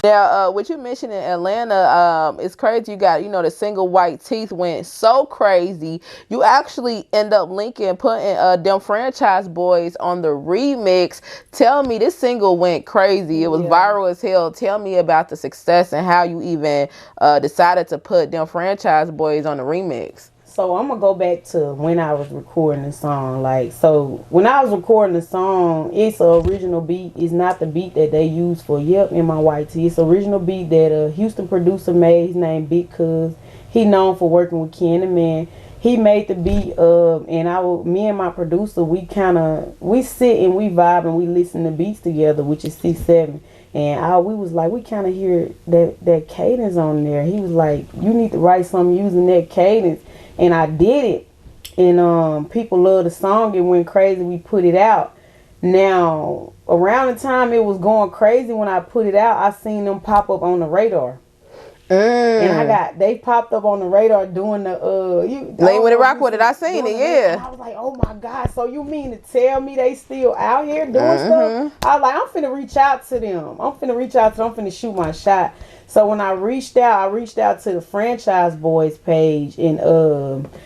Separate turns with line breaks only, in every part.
Now, what you mentioned in Atlanta, it's crazy. You got, the single White Teeth went so crazy. You actually end up putting Dem Franchize Boyz on the remix. Tell me, this single went crazy. It was viral as hell. Tell me about the success and how you even decided to put Dem Franchize Boyz on the remix.
So I'm gonna go back to when I was recording the song. So when I was recording the song, it's an original beat. It's not the beat that they use for in my White Tee. It's an original beat that a Houston producer made. His name Big Cuz. He known for working with Ken the Man. He made the beat, and me and my producer, we sit and we vibe and we listen to beats together, which is C7. And we was like, we kind of hear that cadence on there. He was like, you need to write something using that cadence. And I did it, and people loved the song. It went crazy. We put it out. Now, around the time it was going crazy when I put it out, I seen them pop up on the radar. And they popped up on the radar doing the
Lay with it, rock with it. I seen it, yeah.
And I was like, oh my God, so you mean to tell me they still out here doing stuff? I was like, I'm finna reach out to them. I'm finna shoot my shot. So when I reached out to the Franchise Boyz page, and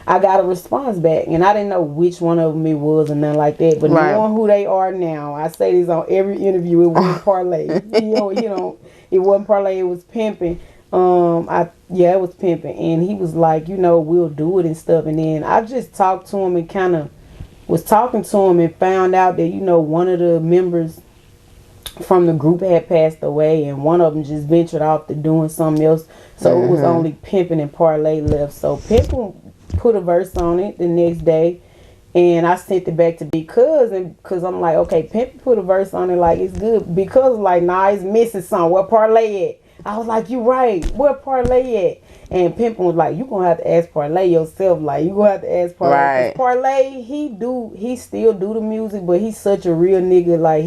I got a response back, and I didn't know which one of them it was or nothing like that. But knowing who they are now, I say this on every interview. It wasn't Parlay. It wasn't Parlay. It was Pimpin'. It was Pimpin', and he was like, we'll do it and stuff. And then I just talked to him and kind of was talking to him and found out that one of the members from the group had passed away, and one of them just ventured off to doing something else. So it was only Pimpin' and Parlay left. So Pimpin' put a verse on it the next day, and I sent it back to because I'm like, okay, Pimpin' put a verse on it, like it's good. Because like, nah, it's missing something. Where Parlay at? I was like, you right. Where Parlay at? And Pimpin' was like, you gonna have to ask Parlay yourself. Like, you gonna have to ask Parlay. Right. Parlay, he still do the music, but he's such a real nigga. Like,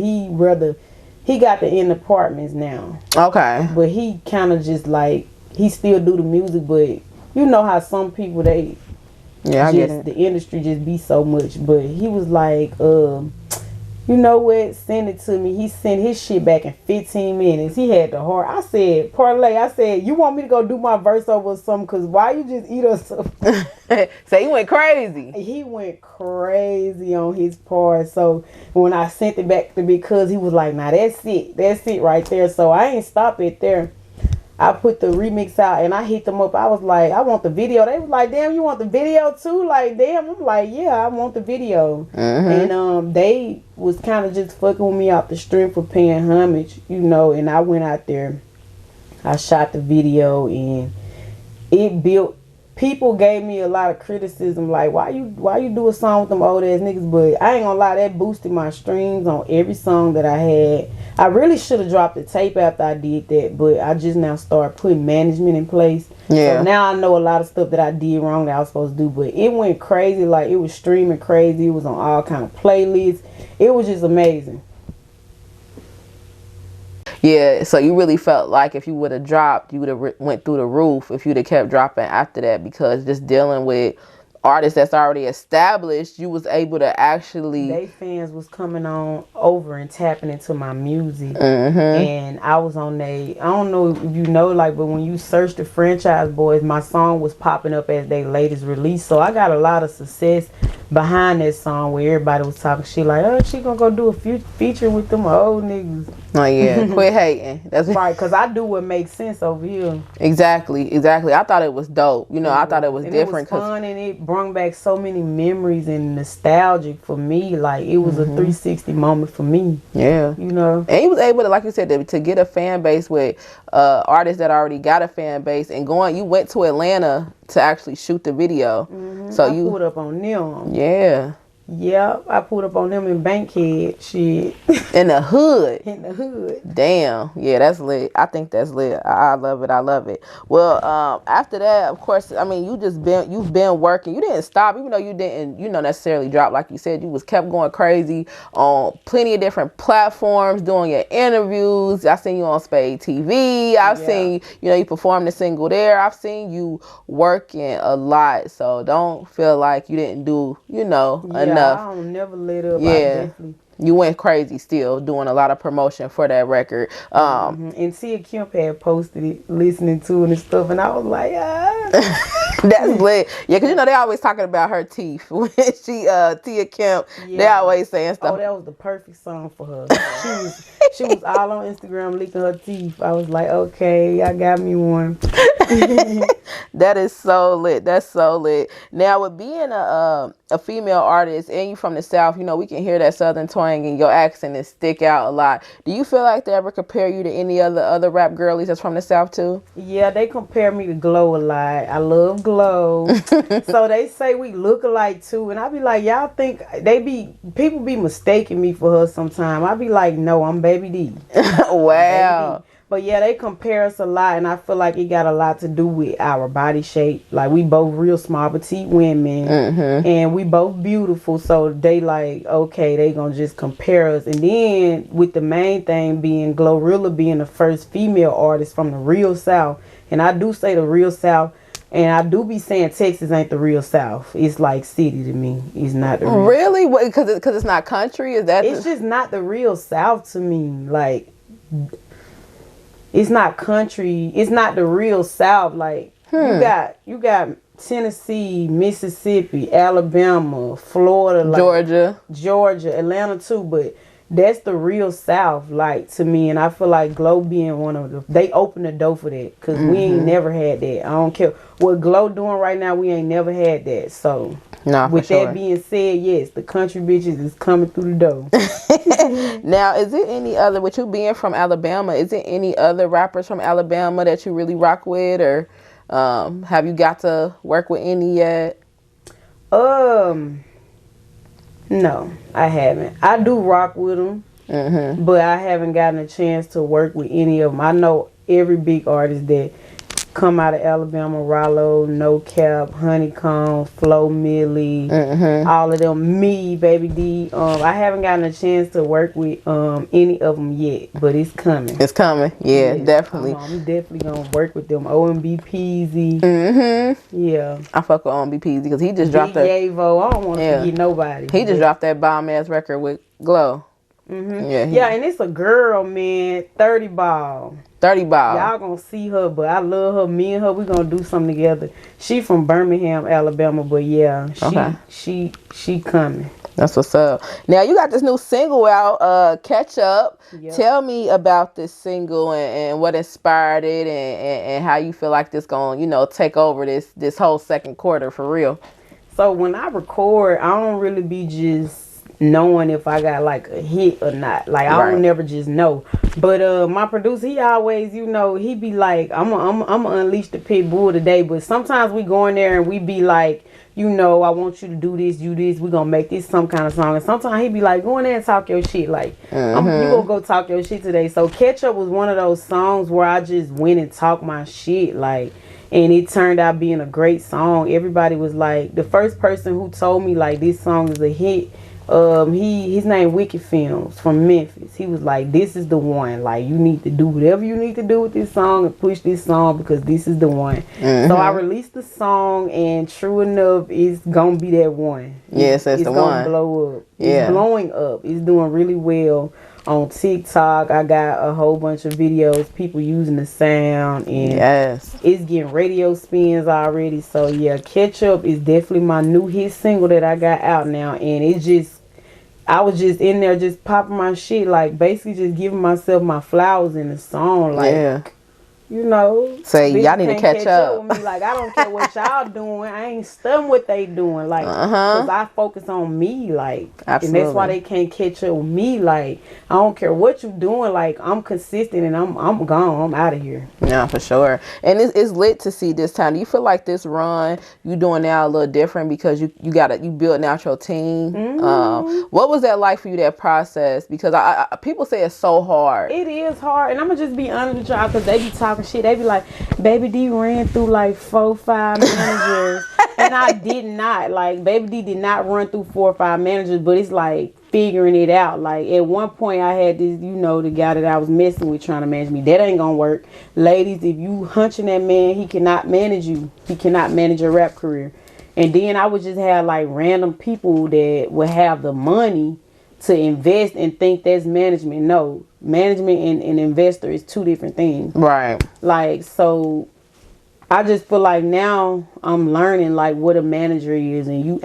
he got the in apartments now. Okay. But he kind of just like, he still do the music, but you know how some people, I get it. The industry just be so much. But he was like, you know what? Send it to me. He sent his shit back in 15 minutes. He had the heart. I said, Parlay, you want me to go do my verse over or something? Because why you just eat us up?
So he went crazy.
He went crazy on his part. So when I sent it back to because he was like, nah, that's it. That's it right there. So I ain't stop it there. I put the remix out and I hit them up. I was like, I want the video. They was like, damn, you want the video too? Like, damn. I'm like, yeah, I want the video. And they was kind of just fucking with me off the strength for paying homage, and I went out there. I shot the video, and it built. People gave me a lot of criticism, like, why you do a song with them old ass niggas? But I ain't gonna lie, that boosted my streams on every song that I had. I really should have dropped the tape after I did that, but I just now started putting management in place. Yeah. So now I know a lot of stuff that I did wrong that I was supposed to do, but it went crazy. Like, it was streaming crazy. It was on all kind of playlists. It was just amazing.
Yeah, so you really felt like if you would have dropped, you would have went through the roof if you'd have kept dropping after that, because just dealing with artists that's already established, you was able to actually...
They fans was coming on over and tapping into my music. And I was on I don't know if you know, like, but when you search the Franchise Boyz, my song was popping up as their latest release. So I got a lot of success behind that song where everybody was talking shit like, oh, she gonna go do a feature with them old niggas.
Oh yeah, quit hating. That's
right, because I do what makes sense over here.
Exactly. I thought it was dope. I thought it was different.
It was fun, and it brought back so many memories and nostalgic for me. Like, it was a 360 moment for me. Yeah. And
he was able to, like you said, to get a fan base with artists that already got a fan base, and you went to Atlanta to actually shoot the video. So
I pulled up on them.
Yeah.
Yep, I pulled up on them in Bankhead. Shit.
In the hood.
In the hood.
Damn. Yeah, that's lit. I think that's lit. I love it. Well, after that, of course, I mean, you've been working. You didn't stop, even though you didn't, necessarily drop. Like you said, you was kept going crazy on plenty of different platforms, doing your interviews. I seen you on Spade TV. I've seen, you performed the single there. I've seen you working a lot. So don't feel like you didn't do, enough.
I don't never let up. Yeah.
You went crazy still doing a lot of promotion for that record.
And Tia Kemp had posted it, listening to it and stuff, and I was like,
That's lit. Yeah, because you know they always talking about her teeth when she Tia Kemp.
Yeah.
They always saying stuff.
Oh, that was the perfect song for her. She was all on Instagram licking her teeth. I was like, okay, I got me one.
That is so lit. That's so lit. Now, with being a female artist and you from the South, you know, we can hear that Southern twang and your accent is stick out a lot. Do you feel like they ever compare you to any other rap girlies that's from the South too?
Yeah, they compare me to Glow a lot. I love Glow. So they say we look alike too. And I be like, y'all think people be mistaking me for her sometime. I be like, no, I'm BabyDee.
Wow.
BabyDee. But yeah, they compare us a lot, and I feel like it got a lot to do with our body shape. Like, we both real small petite women, and we both beautiful. So they like, okay, they gonna just compare us. And then with the main thing being Glorilla being the first female artist from the real South, and I do say the real South, and I do be saying Texas ain't the real South. It's like city to me. It's not the real.
Really? Because it's not country? Is that?
It's just not the real South to me. Like, it's not country. It's not the real South. Like, you got Tennessee, Mississippi, Alabama, Florida, like, Georgia, Atlanta too. But that's the real South, like, to me. And I feel like Glow being one of them, they opened the door for that, because we ain't never had that. I don't care what Glow doing right now. We ain't never had that. So with that being said, yes, the country bitches is coming through the door.
Now, is it any other, with you being from Alabama, is it any other rappers from Alabama that you really rock with, or have you got to work with any yet?
No, I haven't. I do rock with them, but I haven't gotten a chance to work with any of them. I know every big artist that come out of Alabama: Rollo, No Cap, Honeycomb, Flo Millie, all of them. Me, BabyDee. I haven't gotten a chance to work with any of them yet, but it's coming.
It's coming. Yeah, definitely.
I'm definitely gonna work with them. OMB Peasy. Yeah.
I fuck with OMB Peasy because he just dropped that.
Yavo. I don't want to forget nobody.
He just dropped that bomb ass record with Glow.
Yeah, and it's a girl, man. 30 Ball. Y'all gonna see her, but I love her. Me and her, we gonna do something together. She from Birmingham, Alabama, but yeah, she coming.
That's what's up. Now you got this new single out, Catch Up. Yep. Tell me about this single and what inspired it, and how you feel like this gonna, take over this whole second quarter for real.
So when I record, I don't really be just knowing if I got like a hit or not. Like, I don't never just know. But my producer, he always, he be like, I'm gonna unleash the pit bull today. But sometimes we go in there and we be like, I want you to do this, we gonna make this some kind of song. And sometimes he be like, go in there and talk your shit. Like, you gonna go talk your shit today. So Catch Up was one of those songs where I just went and talked my shit, like, and it turned out being a great song. Everybody was like, the first person who told me like this song is a hit, his name Wicked Films from Memphis. He was like, this is the one. Like, you need to do whatever you need to do with this song and push this song, because this is the one. So I released the song, and true enough, it's gonna be that one.
Yes, that's the one.
It's gonna blow up. It's blowing up. It's doing really well on TikTok. I got a whole bunch of videos, people using the sound, and it's getting radio spins already. So yeah, Catch Up is definitely my new hit single that I got out now, and I was just in there just popping my shit, like basically just giving myself my flowers in the song, like
say y'all need to catch up
with me. Like, I don't care what y'all doing. I ain't studying what they doing. Like, cause I focus on me. Like, and that's why they can't catch up with me. Like, I don't care what you doing. Like, I'm consistent, and I'm gone. I'm out of here.
Yeah, for sure. And it's lit to see this time. Do you feel like this run you doing now a little different because you building out your team? What was that like for you, that process? Because people say it's so hard.
It is hard, and I'm gonna just be honest with y'all, because they be talking shit. They be like, BabyDee ran through like 4-5 managers, and I did not. Like, BabyDee did not run through 4 or 5 managers, but it's like figuring it out. Like, at one point I had this, the guy that I was messing with trying to manage me. That ain't gonna work. Ladies, if you hunching that man, he cannot manage you. He cannot manage your rap career. And then I would just have like random people that would have the money to invest and think that's management. No, management and investor is two different things.
Right.
Like, so I just feel like now I'm learning like what a manager is, and you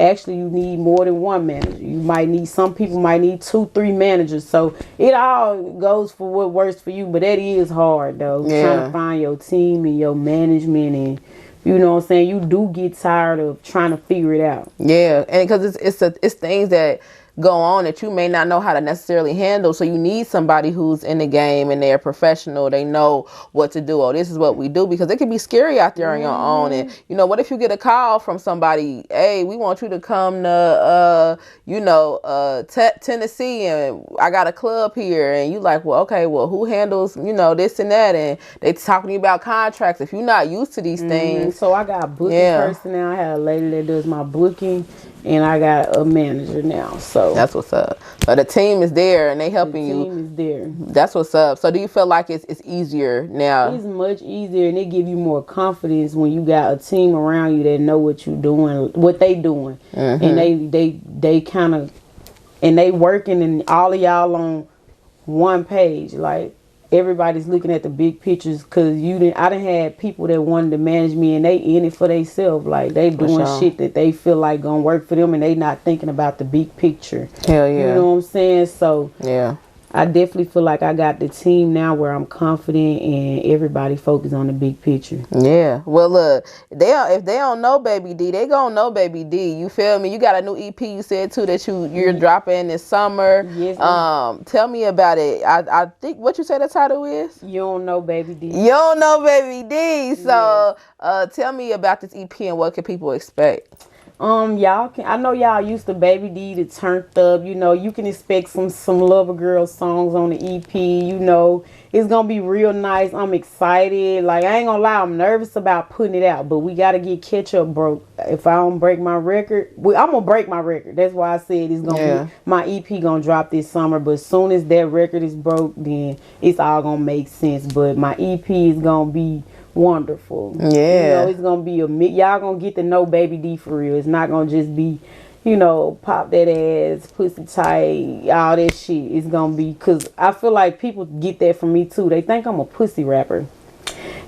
need more than one manager. You might need, some people might need 2-3 managers. So it all goes for what works for you, but that is hard though.
Yeah.
Trying to find your team and your management, and you know what I'm saying, you do get tired of trying to figure it out.
Yeah, and because it's things that go on that you may not know how to necessarily handle, so you need somebody who's in the game and they're professional. They know what to do. Oh, this is what we do, because it can be scary out there on your own. And you know, what if you get a call from somebody, hey, we want you to come to Tennessee, and I got a club here, and you like, well, okay, well, who handles this and that, and they talking to you about contracts if you're not used to these things.
So I got a booking person now. I have a lady that does my booking, and I got a manager now. So
that's what's up. So the team is there and they helping you.
The team is there.
That's what's up. So do you feel like it's easier now?
It's much easier, and it give you more confidence when you got a team around you that know what you doing, what they doing, and they kind of, and they working, and all of y'all on one page. Like, everybody's looking at the big pictures, because I done had people that wanted to manage me, and they in it for themselves. Like, they doing shit that they feel like gonna work for them, and they not thinking about the big picture.
Hell yeah.
You know what I'm saying? So
yeah,
I definitely feel like I got the team now where I'm confident and everybody focus on the big picture.
Yeah. Well, look, if they don't know BabyDee, they gonna know BabyDee. You feel me? You got a new EP, you said too, that you're dropping this summer.
Yes.
Tell me about it. I think what you say the title is?
You don't know BabyDee.
You don't know BabyDee. So tell me about this EP and what can people expect?
I know y'all used to BabyDee to Turned Up. You know, you can expect some Lover Girl songs on the EP. You know, it's gonna be real nice. I'm excited. Like, I ain't gonna lie, I'm nervous about putting it out, but we gotta get Ketchup broke. If I don't break my record, I'm gonna break my record. That's why I said it's gonna be, my EP gonna drop this summer. But as soon as that record is broke, then it's all gonna make sense. But my EP is gonna be wonderful.
Yeah.
You know, it's gonna be y'all gonna get to know BabyDee for real. It's not gonna just be, pop that ass, pussy tight, all that shit. It's gonna be, cause I feel like people get that from me too. They think I'm a pussy rapper.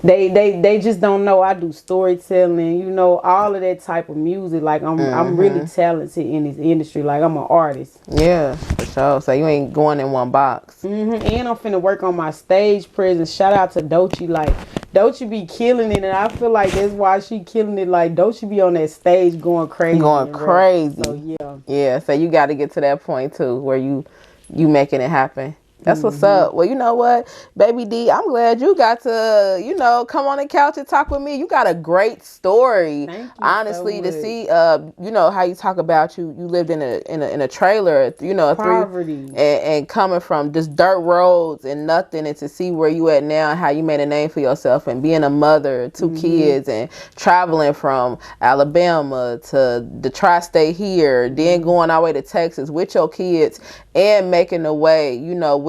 They just don't know I do storytelling, all of that type of music. Like, I'm really talented in this industry. Like, I'm an artist.
Yeah, for sure. So you ain't going in one box.
And I'm finna work on my stage presence. Shout out to Doechii. Like, Doechii be killing it, and I feel like that's why she killing it. Like, Doechii be on that stage going crazy. So
yeah. So you got to get to that point too, where you making it happen. That's what's up. Well, you know what, BabyDee, I'm glad you got to, come on the couch and talk with me. You got a great story.
Thank you
honestly,
so
to
much.
see, how you talk about you lived in a trailer,
Poverty.
and coming from just dirt roads and nothing, and to see where you at now and how you made a name for yourself, and being a mother, 2 kids, and traveling from Alabama to the tri-state here, then going all the way to Texas with your kids and making a way,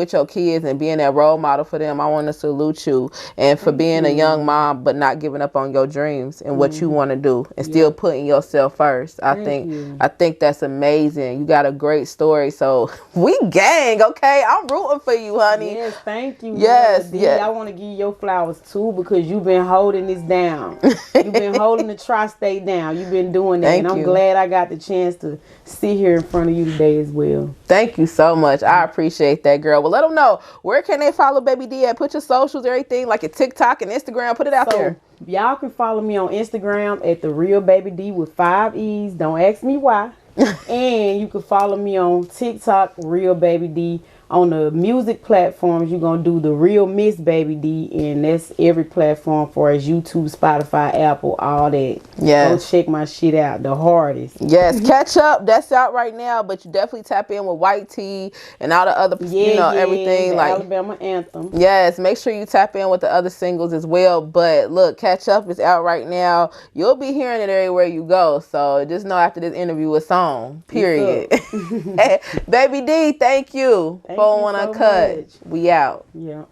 with your kids and being that role model for them. I want to salute you, and for being a young mom but not giving up on your dreams and what you want to do, and still putting yourself first. I think that's amazing. You got a great story. So we gang, okay? I'm rooting for you, honey.
Yes, thank you.
Yes,
I want to give you your flowers too, because you've been holding this down. You've been holding the tri-state down. You've been doing that.
Thank
and I'm
you.
glad I got the chance to sit here in front of you today as well.
Thank you so much. I appreciate that, girl. Well, let them know, where can they follow BabyDee at? Put your socials, everything, like your TikTok and Instagram. Put it out there.
Y'all can follow me on Instagram at the real BabyDee with 5 E's. Don't ask me why. And you can follow me on TikTok, real BabyDee. On the music platforms, you're going to do the real Miss BabyDee, and that's every platform for as YouTube, Spotify, Apple, all that.
Yes.
Go check my shit out, the hardest.
Yes, Catch Up, that's out right now, but you definitely tap in with White Tea and all the other, everything.
The
like
Alabama Anthem.
Yes, make sure you tap in with the other singles as well. But look, Catch Up is out right now. You'll be hearing it everywhere you go. So just know after this interview, it's on. Period. BabyDee, thank you.
Thank you so
Uncut.
much.
We out.
Yeah.